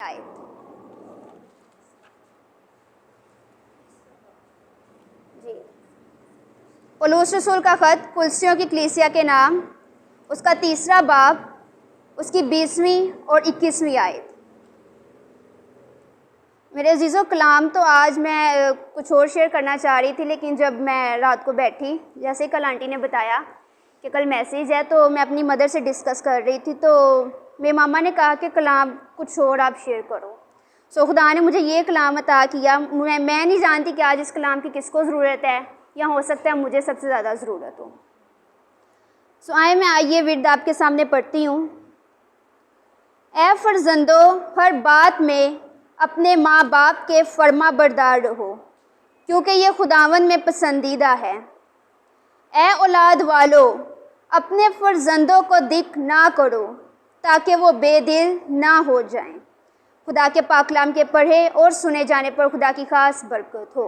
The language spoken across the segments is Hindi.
आयत। जी, पौलुस रसूल का ख़त कुलसियों की कलीसिया के नाम, उसका 3रा बाब, उसकी 20वीं और 21वीं आयत। मेरे अजीज़ों, कलाम तो आज मैं कुछ और शेयर करना चाह रही थी, लेकिन जब मैं रात को बैठी, जैसे कल आंटी ने बताया कि कल मैसेज है, तो मैं अपनी मदर से डिस्कस कर रही थी, तो मेरी मामा ने कहा कि कलाम कुछ और आप शेयर करो। सो खुदा ने मुझे ये कलाम अता किया। मैं नहीं जानती कि आज इस कलाम की किसको ज़रूरत है, या हो सकता है मुझे सबसे ज़्यादा ज़रूरत हो। सो मैं आइए विर्द आपके सामने पढ़ती हूँ। ए फर्जंदो, हर बात में अपने माँ बाप के फर्मा बरदार रहो, क्योंकि ये खुदावन में पसंदीदा है। ए औलाद वालो, अपने फर्जंदों को दिक ना करो, ताकि वो बेदिल ना हो जाएं। खुदा के पाक कलाम के पढ़े और सुने जाने पर खुदा की खास बरकत हो।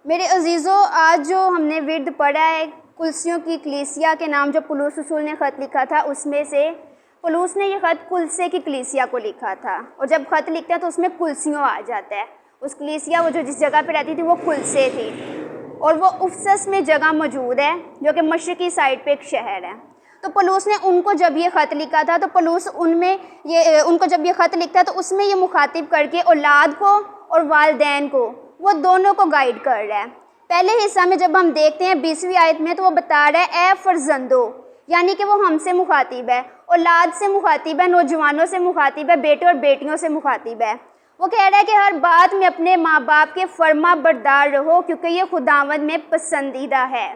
मेरे अजीज़ों, आज जो हमने विर्द पढ़ा है कुलसियों की कलीसिया के नाम, जो पौलुस रसूल ने ख़त लिखा था, उसमें से पौलुस ने ये ख़त कुलसे की कलीसिया को लिखा था। और जब ख़त लिखते हैं तो उसमें कुलसियों आ जाता है। उस कलीसिया वो जो जिस जगह पे रहती थी वो कुलसे थी, और वो उफसस में जगह मौजूद है, जो कि मशरकी साइड पे एक शहर है। तो पौलुस ने उनको जब ये ख़त लिखा था, तो पौलुस उनको जब ये ख़त लिखता है तो उसमें ये मुखातिब करके औलाद को और वालिदैन को, वो दोनों को गाइड कर रहा है। पहले हिस्सा में जब हम देखते हैं 20वीं आयत में, तो वो बता रहा है ए फर्जंदो, यानी कि वो हमसे मुखातिब है, औलाद से मुखातिब है, नौजवानों से मुखातिब है, बेटे और बेटियों से मुखातिब है। वो कह रहा है कि हर बात में अपने माँ बाप के फर्मा बरदार रहो, क्योंकि ये खुदावंद में पसंदीदा है।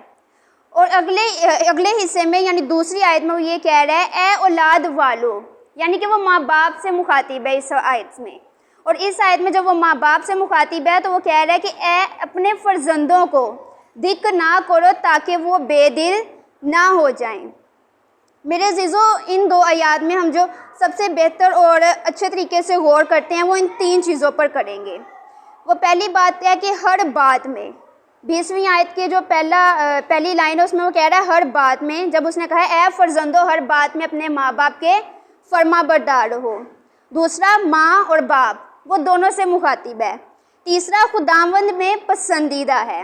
और अगले हिस्से में यानी दूसरी आयत में वो ये कह रहा है ए औलाद वालो, यानी कि वो माँ बाप से मुखातिब है इस आयत में। और इस आयत में जब वो माँ बाप से मुखातिब है, तो वो कह रहा है कि ए अपने फर्जंदों को दिक ना करो, ताकि वो बेदिल ना हो जाएं। मेरे अजीज़ों, इन 2 आयात में हम जो सबसे बेहतर और अच्छे तरीके से गौर करते हैं वो इन 3 चीज़ों पर करेंगे। वो पहली बात है कि हर बात में, 20वीं आयत के जो पहली लाइन है उसमें वो कह रहा है हर बात में। जब उसने कहा है ए फर्जंदो, हर बात में अपने माँ बाप के फर्मा बरदार रहो। दूसरा, माँ और बाप वो दोनों से मुखातिब है। तीसरा, खुदावंद में पसंदीदा है।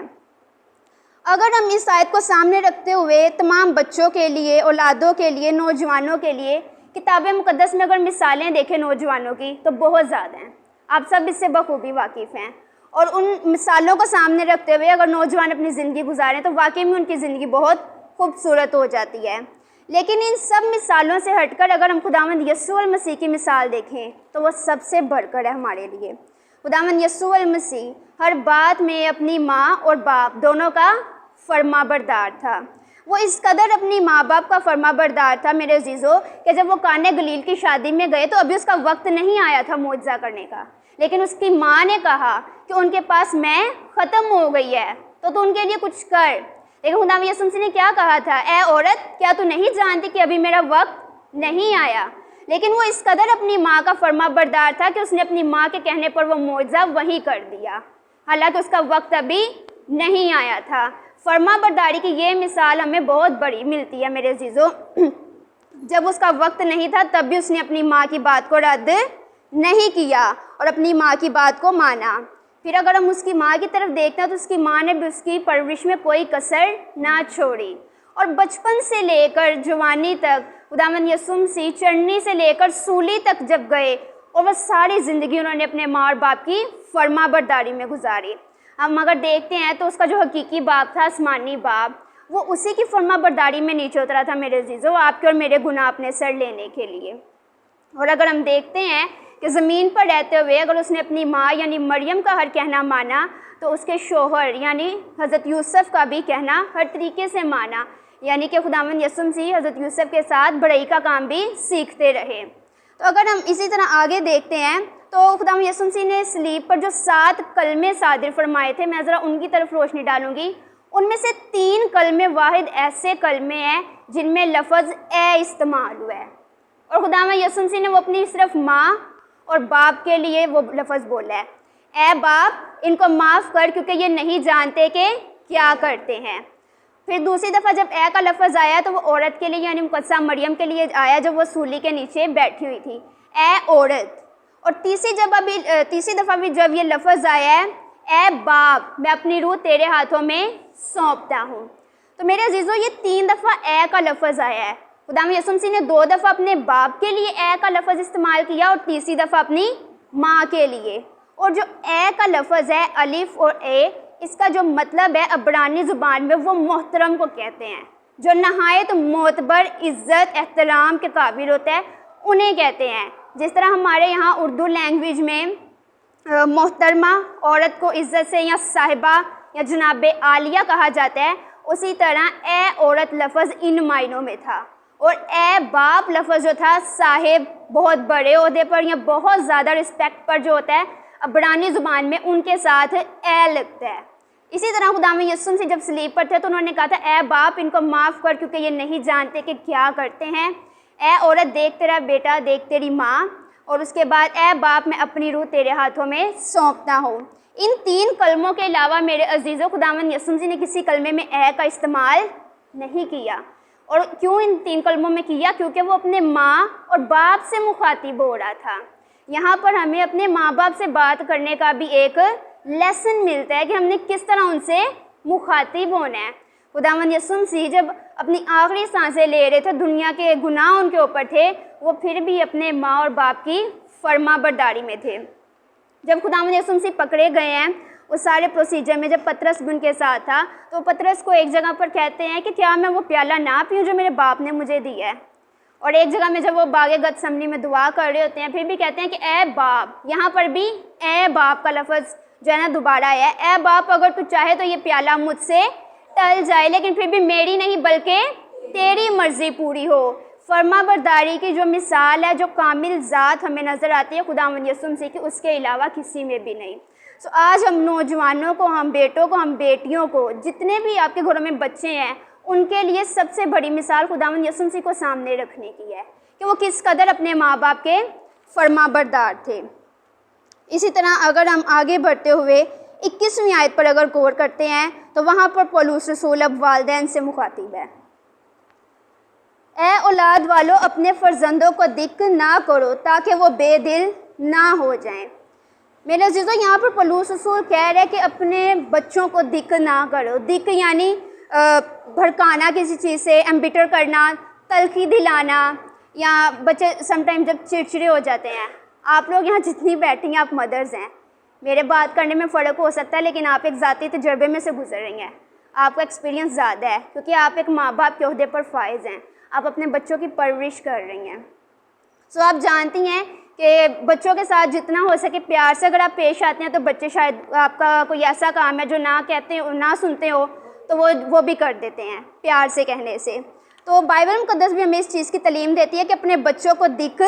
अगर हम इस आयत को सामने रखते हुए तमाम बच्चों के लिए, औलादों के लिए, नौजवानों के लिए किताब मुक़द्दस में अगर मिसालें देखें नौजवानों की, तो बहुत ज़्यादा हैं। आप सब इससे बखूबी वाकिफ़ हैं। और उन मिसालों को सामने रखते हुए अगर नौजवान अपनी ज़िंदगी गुजारें तो वाकई में उनकी ज़िंदगी बहुत खूबसूरत हो जाती है। लेकिन इन सब मिसालों से हटकर अगर हम खुदावंद यीशु मसीह की मिसाल देखें, तो वह सबसे बढ़कर है हमारे लिए। खुदावंद यीशु मसीह हर बात में अपनी माँ और बाप दोनों का फर्मा बरदार था। वो इस कदर अपनी माँ बाप का फर्मा बरदार था मेरे अजीज़ों, कि जब वो काने गलील की शादी में गए तो अभी उसका वक्त नहीं आया था मौजज़ा करने का, लेकिन उसकी माँ ने कहा कि उनके पास मैं ख़त्म हो गई है, तो तू उनके लिए कुछ कर। लेकिन खुदा यीशु मसीह ने क्या कहा था, ए औरत, क्या तू नहीं जानती कि अभी मेरा वक्त नहीं आया? लेकिन वो इस कदर अपनी माँ का फर्मा बरदार था कि उसने अपनी माँ के कहने पर वो मौजज़ा वही कर दिया, हालांकि उसका वक्त अभी नहीं आया था। फर्मा बरदारी की ये मिसाल हमें बहुत बड़ी मिलती है मेरे अजीज़ों। जब उसका वक्त नहीं था तब भी उसने अपनी माँ की बात को रद्द नहीं किया और अपनी माँ की बात को माना। फिर अगर हम उसकी माँ की तरफ देखते हैं तो उसकी माँ ने भी उसकी परवरिश में कोई कसर ना छोड़ी। और बचपन से लेकर जवानी तक खुदावंद यीशु मसीह चढ़नी से लेकर सूली तक जब गए, और वह सारी ज़िंदगी उन्होंने अपने माँ और बाप की फर्मा बरदारी में गुजारी। हम अगर देखते हैं तो उसका जो हकीकी बाप था, आसमानी बाप, वो उसी की फर्मा बरदारी में नीचे उतरा था मेरे अजीज़ों, आपके और मेरे गुनाह अपने सर लेने के लिए। और अगर हम देखते हैं कि ज़मीन पर रहते हुए अगर उसने अपनी माँ यानी मरियम का हर कहना माना, तो उसके शोहर यानी हज़रत यूसुफ का भी कहना हर तरीके से माना, यानी कि खुदावंद यीशु मसीह हज़रत यूसुफ के साथ बड़ाई का काम भी सीखते रहे। तो अगर हम इसी तरह आगे देखते हैं तो खुदावंद यीशु मसीह ने सलीब पर जो 7 कलमे सादिर फरमाए थे, मैं ज़रा उनकी तरफ रोशनी डालूंगी। उनमें से 3 कलमे वाहिद ऐसे कलमे हैं जिनमें लफ्ज़ ए इस्तेमाल हुआ है, और खुदावंद यीशु मसीह ने वो अपनी सिर्फ माँ और बाप के लिए वो लफ्ज़ बोला है, ए बाप, इनको माफ़ कर क्योंकि ये नहीं जानते कि क्या करते हैं। फिर दूसरी दफ़ा जब ए का लफ्ज़ आया तो वो औरत के लिए यानी मुक़द्दसा मरियम के लिए आया, जब वो सूली के नीचे बैठी हुई थी। ए औरत। और तीसरी दफ़ा भी जब ये लफ्ज़ आया है, ए बाप मैं अपनी रूह तेरे हाथों में सौंपता हूँ। तो मेरे अजीज़ों, ये 3 दफ़ा ए का लफ्ज़ आया है। खुदावंद यीशु मसीह ने 2 दफ़ा अपने बाप के लिए ए का लफ्ज़ इस्तेमाल किया और तीसरी दफ़ा अपनी माँ के लिए। और जो ए का लफ्ज़ है, अलिफ और ए, इसका जो मतलब है अब्रानी ज़ुबान में, वो मोहतरम को कहते हैं। जो नहायत मोतबर, इज़्ज़त, एहतराम के काबिल होता है, उन्हें कहते हैं। जिस तरह हमारे यहाँ उर्दू लैंग्वेज में मोहतरमा औरत को इज़्ज़त से या साहिबा या जनाब आलिया कहा जाता है, उसी तरह ए औरत लफ्ज़ इन मायनों में था। और ए बाप लफ्ज़ जो था, साहिब, बहुत बड़े ओहदे पर या बहुत ज़्यादा रिस्पेक्ट पर जो होता है, अब्रानी ज़ुबान में उनके साथ ए लगता है। इसी तरह खुदावंद यीशु मसीह जब सलीब पर थे तो उन्होंने कहा था, ए बाप इनको माफ़ कर, क्योंकि ये नहीं जानते कि क्या करते हैं। ए औरत देख तेरा बेटा, देख तेरी माँ। और उसके बाद ए बाप मैं अपनी रूह तेरे हाथों में सौंपता हूँ। इन 3 कलमों के अलावा मेरे अजीज़ों, खुदावंद यीशु मसीह ने किसी कलमे में ए का इस्तेमाल नहीं किया। और क्यों इन 3 कलमों में किया? क्योंकि वो अपने माँ और बाप से मुखातिब हो रहा था। यहाँ पर हमें अपने माँ बाप से बात करने का भी एक लेसन मिलता है कि हमने किस तरह उनसे मुखातिब होना है। खुदावंद यीशु मसीह जब अपनी आखिरी सांसें ले रहे थे, दुनिया के गुनाह उनके ऊपर थे, वो फिर भी अपने माँ और बाप की फरमाबरदारी में थे। जब खुदावंद यीशु मसीह पकड़े गए हैं, उस सारे प्रोसीजर में जब पतरस भी उनके साथ था, तो पतरस को एक जगह पर कहते हैं कि क्या मैं वो प्याला ना पीऊँ जो मेरे बाप ने मुझे दिया है। और एक जगह में जब वो बागे गतसमनी में दुआ कर रहे होते हैं, फिर भी कहते हैं कि ए बाप, यहाँ पर भी ए बाप का लफ्ज़ जो है ना दोबारा आया है। ए बाप अगर तू चाहे तो ये प्याला मुझसे टल जाए, लेकिन फिर भी मेरी नहीं बल्कि तेरी मर्ज़ी पूरी हो। फरमाबरदारी की जो मिसाल है, जो कामिल ज़ात हमें नज़र आती है खुदावंद यीशु मसीह की, उसके अलावा किसी में भी नहीं। सो आज हम नौजवानों को, हम बेटों को, हम बेटियों को, जितने भी आपके घरों में बच्चे हैं, उनके लिए सबसे बड़ी मिसाल खुदावंद यीशु मसीह को सामने रखने की है कि वो किस कदर अपने माँ बाप के फरमाबरदार थे। इसी तरह अगर हम आगे बढ़ते हुए 21वीं आयत पर अगर गौर करते हैं, तो वहाँ पर पौलुस रसूल अब वालिदैन से मुखातिब है। ए औलाद वालों, अपने फर्जंदों को दिक ना करो ताकि वो बेदिल ना हो जाएं। मेरे अजीज़ों, यहाँ पर पौलुस रसूल कह रहे हैं कि अपने बच्चों को दिक ना करो। दिक यानी भड़काना किसी चीज़ से, एम्बिटर करना, तलखी दिलाना, या बच्चे समटाइम जब चिड़चिड़े हो जाते हैं। आप लोग यहाँ जितनी बैठी हैं, आप मदर्स हैं, मेरे बात करने में फ़र्क हो सकता है, लेकिन आप एक ज़ाती तजर्बे में से गुजर रही हैं, आपका एक्सपीरियंस ज़्यादा है, क्योंकि आप एक माँ बाप के ओहदे पर फाइज हैं, आप अपने बच्चों की परवरिश कर रही हैं। सो आप जानती हैं कि बच्चों के साथ जितना हो सके प्यार से अगर आप पेश आते हैं, तो बच्चे शायद आपका कोई ऐसा काम है जो ना कहते हो, ना सुनते हो, तो वो भी कर देते हैं प्यार से कहने से। तो बाइबल मुक़द्दस भी हमें इस चीज़ की तालीम देती है कि अपने बच्चों को दिक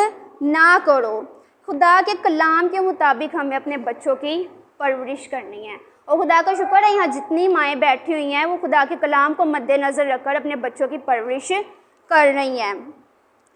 ना करो। खुदा के कलाम के मुताबिक हमें अपने बच्चों की परवरिश करनी है। और खुदा का शुक्र है, यहाँ जितनी माएँ बैठी हुई हैं, वो खुदा के कलाम को मद्देनज़र रखकर अपने बच्चों की परवरिश कर रही हैं।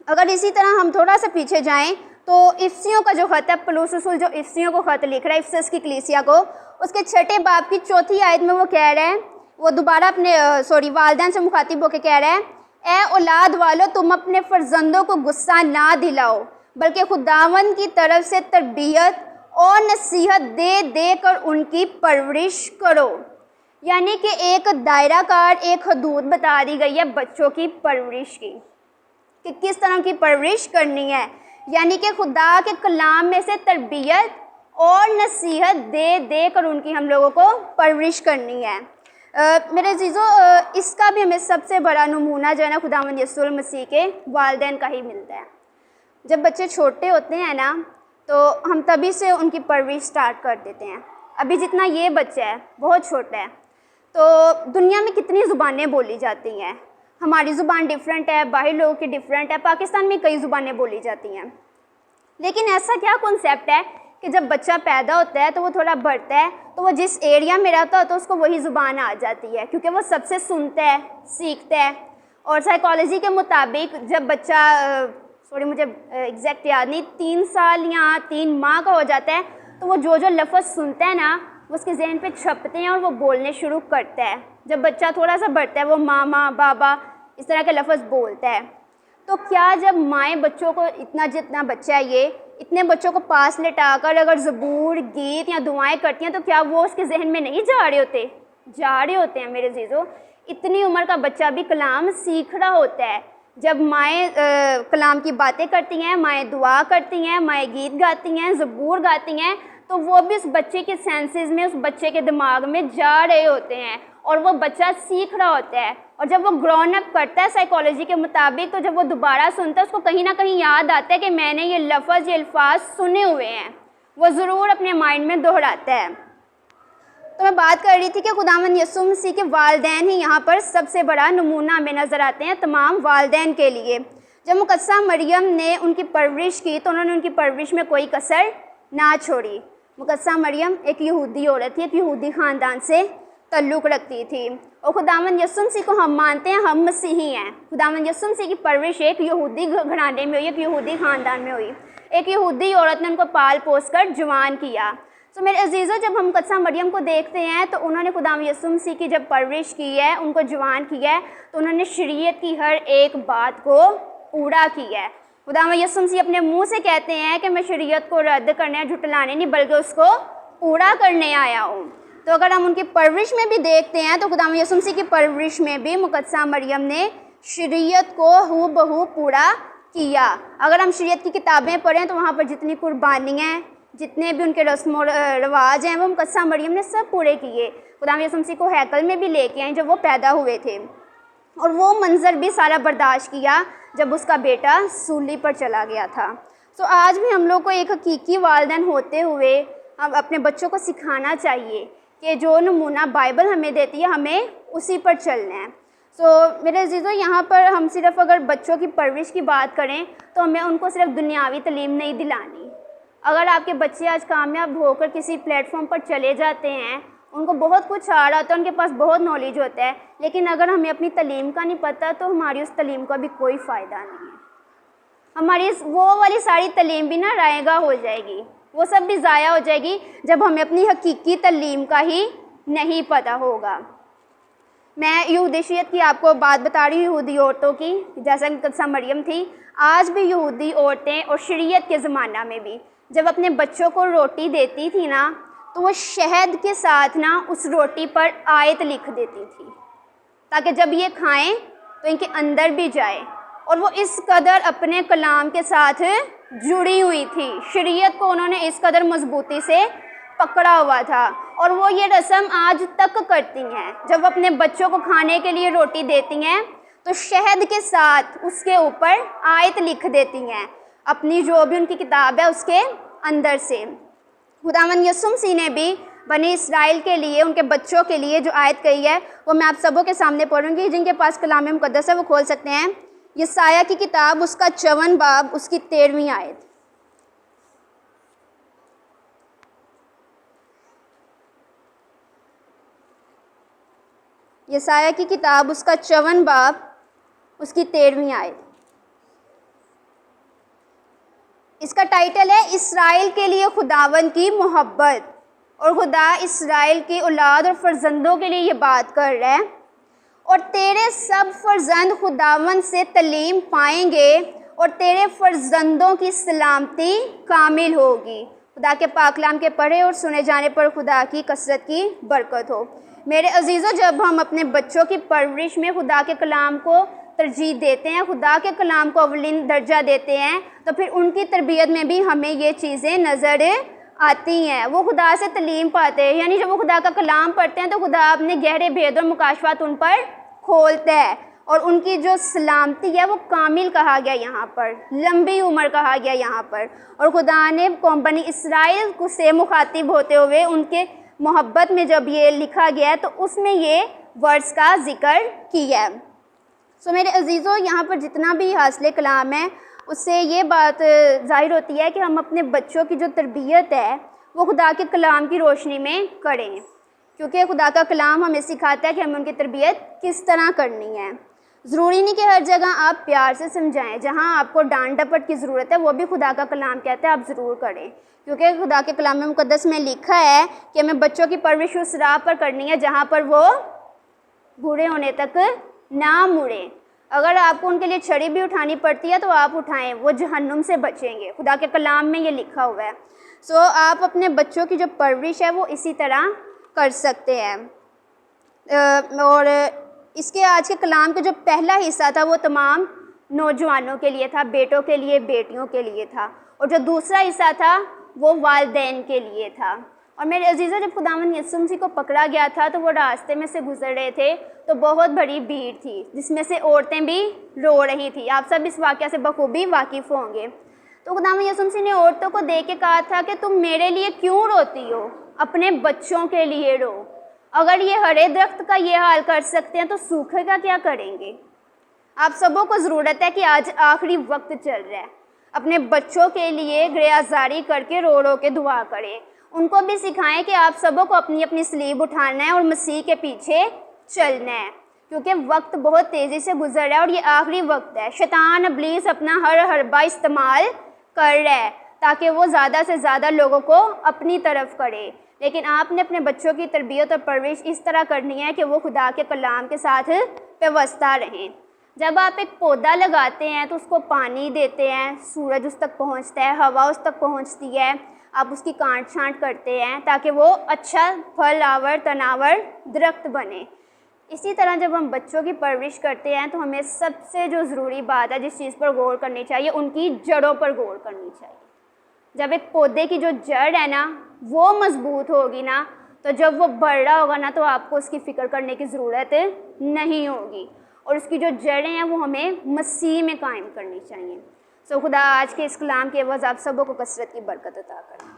अगर इसी तरह हम थोड़ा सा पीछे जाएं, तो इफ्सियों का जो ख़त है, पौलुस रसूल जो इफ्सियों को ख़त लिख रहा है, इफिसस की कलीसिया को, उसके 6 बाब की 4थी आयत में वो कह रहे हैं, वो दोबारा अपने वालिदैन से मुखातिब होकर कह रहे हैं, ए औलाद वालों, तुम अपने फर्जंदों को गुस्सा ना दिलाओ, बल्कि खुदावंद की तरफ से तरबियत और नसीहत दे दे कर उनकी परवरिश करो। यानी कि एक दायरा कार, एक हदूद बता दी गई है बच्चों की परवरिश की, कि किस तरह की परवरिश करनी है। यानी कि खुदा के कलाम में से तरबियत और नसीहत दे दे कर उनकी हम लोगों को परवरिश करनी है। मेरे अजीज़ों, इसका भी हमें सबसे बड़ा नमूना जो है ना खुदावंद यीशु मसीह के वालिदैन का ही मिलता है। जब बच्चे छोटे होते हैं ना, तो हम तभी से उनकी परवरिश स्टार्ट कर देते हैं। अभी जितना ये बच्चा है, बहुत छोटा है, तो दुनिया में कितनी ज़ुबानें बोली जाती हैं। हमारी ज़ुबान डिफरेंट है, बाहर लोगों की डिफरेंट है, पाकिस्तान में कई ज़ुबानें बोली जाती हैं। लेकिन ऐसा क्या कॉन्सेप्ट है कि जब बच्चा पैदा होता है तो वो थोड़ा बढ़ता है, तो वो जिस एरिया में रहता है तो उसको वही ज़ुबान आ जाती है, क्योंकि वो सबसे सुनता है, सीखता है। और साइकोलॉजी के मुताबिक जब बच्चा मुझे एग्जैक्ट याद नहीं, 3 साल या 3 माह का हो जाता है, तो वो जो लफ्ज़ सुनता है ना, वो उसके जहन पे छपते हैं और वो बोलने शुरू करता है। जब बच्चा थोड़ा सा बढ़ता है, वो मामा, बाबा, इस तरह के लफ्ज़ बोलता है। तो क्या जब माएँ बच्चों को जितना बच्चा है ये इतने बच्चों को पास लेटाकर अगर ज़बूर, गीत या दुआएं करती हैं तो क्या वो उसके जहन में नहीं जा रहे होते हैं मेरे अज़ीज़ों। इतनी उम्र का बच्चा भी कलाम सीख रहा होता है। जब माएँ कलाम की बातें करती हैं, माएँ दुआ करती हैं, माएँ गीत गाती हैं, ज़बूर गाती हैं, तो वो भी उस बच्चे के सेंसेस में, उस बच्चे के दिमाग में जा रहे होते हैं और वो बच्चा सीख रहा होता है। और जब वो ग्रोन अप करता है साइकोलॉजी के मुताबिक, तो जब वो दोबारा सुनता है उसको कहीं ना कहीं याद आता है कि मैंने ये लफ्ज़, ये अल्फाज सुने हुए हैं। वो ज़रूर अपने माइंड में दोहराता है। तो मैं बात कर रही थी कि खुदावंद यीशु मसीह के वालिदैन ही यहाँ पर सबसे बड़ा नमूना हमें नज़र आते हैं तमाम वालिदैन के लिए। जब मुकद्दसा मरियम ने उनकी परवरिश की तो उन्होंने उनकी परवरिश में कोई कसर ना छोड़ी। मुकद्दसा मरियम एक यहूदी औरत थी, एक यहूदी ख़ानदान से तल्लुक़ रखती थी और खुदावंद यीशु मसीह को हम मानते हैं, हम मसीही हैं। खुदावंद यीशु मसीह की परवरिश एक यहूदी घराने में हुई, एक यहूदी ख़ानदान में हुई। एक यहूदी औरत ने उनको पाल पोस कर जवान किया। तो मेरे अजीज़ों, जब हम मुकद्दसा मरियम को देखते हैं तो उन्होंने खुदावंद यीशु मसीह की जब परवरिश की है, उनको जवान किया है, तो उन्होंने शरीयत की हर एक बात को पूरा किया है। खुदावंद यीशु मसीह अपने मुंह से कहते हैं कि मैं शरीयत को रद्द करने, झुटलाने नहीं, बल्कि उसको पूरा करने आया हूँ। तो अगर हम उनकी परवरिश में भी देखते हैं तो खुदावंद यीशु मसीह की परवरिश में भी मुकद्दसा मरियम ने शरीयत को हूबहू पूरा किया। अगर हम शरीयत की किताबें पढ़ें तो वहाँ पर जितनी कुर्बानियाँ, जितने भी उनके रस्म और रिवाज हैं, वो मुकद्दसा मरियम ने सब पूरे किए। खुदावंद यीशु मसीह को हैकल में भी लेके आए जब वो पैदा हुए थे, और वो मंज़र भी सारा बर्दाश्त किया जब उसका बेटा सूली पर चला गया था। तो आज भी हम लोग को एक हकीकी वालिदैन होते हुए हम अपने बच्चों को सिखाना चाहिए कि जो नमूना बाइबल हमें देती है हमें उसी पर चलना है। तो मेरे अज़ीज़ों, यहाँ पर हम सिर्फ अगर बच्चों की परवरिश की बात करें तो हमें उनको सिर्फ दुनियावी तालीम नहीं दिलानी। अगर आपके बच्चे आज कामयाब होकर किसी प्लेटफॉर्म पर चले जाते हैं, उनको बहुत कुछ आ रहा होता है, उनके पास बहुत नॉलेज होता है, लेकिन अगर हमें अपनी तालीम का नहीं पता तो हमारी उस तालीम का भी कोई फ़ायदा नहीं है। हमारी वो वाली सारी तालीम भी ना रायगा हो जाएगी, वो सब भी ज़ाया हो जाएगी जब हमें अपनी हकीकी तालीम का ही नहीं पता होगा। मैं यहूदियत की आपको बात बता रही हूँ, यहूदी औरतों की, जैसा मुकद्दसा मरियम थी। आज भी यहूदी औरतें और शरीयत के ज़माना में भी जब अपने बच्चों को रोटी देती थी ना, तो वो शहद के साथ ना उस रोटी पर आयत लिख देती थी ताकि जब ये खाएं तो इनके अंदर भी जाए। और वो इस कदर अपने कलाम के साथ जुड़ी हुई थी, शरीयत को उन्होंने इस कदर मजबूती से पकड़ा हुआ था। और वो ये रस्म आज तक करती हैं। जब अपने बच्चों को खाने के लिए रोटी देती हैं तो शहद के साथ उसके ऊपर आयत लिख देती हैं, अपनी जो भी उनकी किताब है उसके अंदर से। खुदावंद यीशु मसीह ने भी बनी इस्राएल के लिए, उनके बच्चों के लिए जो आयत कही है वो मैं आप सबों के सामने पढ़ूंगी। जिनके पास कलाम मुकद्दस है वो खोल सकते हैं। यशायाह की किताब, उसका 54 बाब, उसकी 13वीं आयत। यशायाह की किताब, उसका 54 बाब, उसकी 13वीं आयत। इसका टाइटल है इस्राएल के लिए खुदावंद की मोहब्बत। और खुदा इस्राएल की औलाद और फर्जंदों के लिए ये बात कर रहा है, और तेरे सब फर्जंद खुदावंद से तलीम पाएंगे और तेरे फर्जंदों की सलामती कामिल होगी। खुदा के पाकलाम के पढ़े और सुने जाने पर खुदा की कसरत की बरकत हो। मेरे अजीज़ों, जब हम अपने बच्चों की परवरिश में खुदा के कलाम को तरजीह देते हैं, खुदा के कलाम को अव्वलीन दर्जा देते हैं, तो फिर उनकी तरबियत में भी हमें ये चीज़ें नज़र आती हैं। वो खुदा से तलीम पाते हैं, यानी जब वो खुदा का कलाम पढ़ते हैं तो खुदा अपने गहरे भेद और मुकाशफात उन पर खोलता है, और उनकी जो सलामती है वो कामिल कहा गया यहाँ पर, लंबी उम्र कहा गया यहाँ पर। और खुदा ने कौम बनी इस्राएल को से मुखातिब होते हुए उनके मोहब्बत में जब ये लिखा गया है तो उसमें ये वर्ड्स का जिक्र किया है। सो मेरे अजीज़ों, यहाँ पर जितना भी हासिल कलाम है उससे ये बात ज़ाहिर होती है कि हम अपने बच्चों की जो तरबियत है वो खुदा के कलाम की रोशनी में करें, क्योंकि खुदा का कलाम हमें सिखाता है कि हमें उनकी तरबियत किस तरह करनी है। ज़रूरी नहीं कि हर जगह आप प्यार से समझाएं, जहाँ आपको डांट डपट की ज़रूरत है वो भी खुदा का कलाम कहता है आप ज़रूर करें, क्योंकि खुदा के कलाम में मुकद्दस में लिखा है कि हमें बच्चों की परवरिश उस राह पर करनी है जहाँ पर वो बूढ़े होने तक ना मुड़े। अगर आपको उनके लिए छड़ी भी उठानी पड़ती है तो आप उठाएं, वो जहन्नुम से बचेंगे। खुदा के कलाम में ये लिखा हुआ है। सो आप अपने बच्चों की जो परवरिश है वो इसी तरह कर सकते हैं। और इसके आज के कलाम का जो पहला हिस्सा था वो तमाम नौजवानों के लिए था, बेटों के लिए, बेटियों के लिए था, और जो दूसरा हिस्सा था वो वालिदैन के लिए था। और मेरे अजीज़ों, जब खुदावंद यीशु मसीह को पकड़ा गया था तो वो रास्ते में से गुजर रहे थे तो बहुत बड़ी भीड़ थी, जिसमें से औरतें भी रो रही थी। आप सब इस वाक़या से बखूबी वाकिफ़ होंगे। तो खुदावंद यीशु मसीह ने औरतों को देख के कहा था कि तुम मेरे लिए क्यों रोती हो, अपने बच्चों के लिए रो। अगर ये हरे दरख्त का ये हाल कर सकते हैं तो सूखे का क्या करेंगे। आप सबों को ज़रूरत है कि आज आखिरी वक्त चल रहा है, अपने बच्चों के लिए गिरयाजारी करके रो रो के दुआ करें। उनको भी सिखाएं कि आप सबों को अपनी अपनी सलीब उठाना है और मसीह के पीछे चलना है, क्योंकि वक्त बहुत तेज़ी से गुजर रहा है और ये आखिरी वक्त है। शैतान इब्लीस अपना हर हरबा इस्तेमाल कर रहा है ताकि वो ज़्यादा से ज़्यादा लोगों को अपनी तरफ करे, लेकिन आपने अपने बच्चों की तरबियत और परवरिश इस तरह करनी है कि वो खुदा के कलाम के साथ पेवस्ता रहें। जब आप एक पौधा लगाते हैं तो उसको पानी देते हैं, सूरज उस तक पहुंचता है, हवा उस तक पहुंचती है, आप उसकी काट छांट करते हैं ताकि वो अच्छा फल आवर तनावर दरख्त बने। इसी तरह जब हम बच्चों की परवरिश करते हैं तो हमें सबसे जो ज़रूरी बात है जिस चीज़ पर गौर करनी चाहिए, उनकी जड़ों पर गौर करनी चाहिए। जब एक पौधे की जो जड़ है ना वो मजबूत होगी ना, तो जब वो बढ़ रहा होगा ना तो आपको उसकी फ़िक्र करने की ज़रूरत नहीं होगी, और उसकी जो जड़ें हैं वो हमें मसीह में कायम करनी चाहिए। सो खुदा आज के इस कलाम के एवज़ आप सबों को कसरत की बरकत अता करें।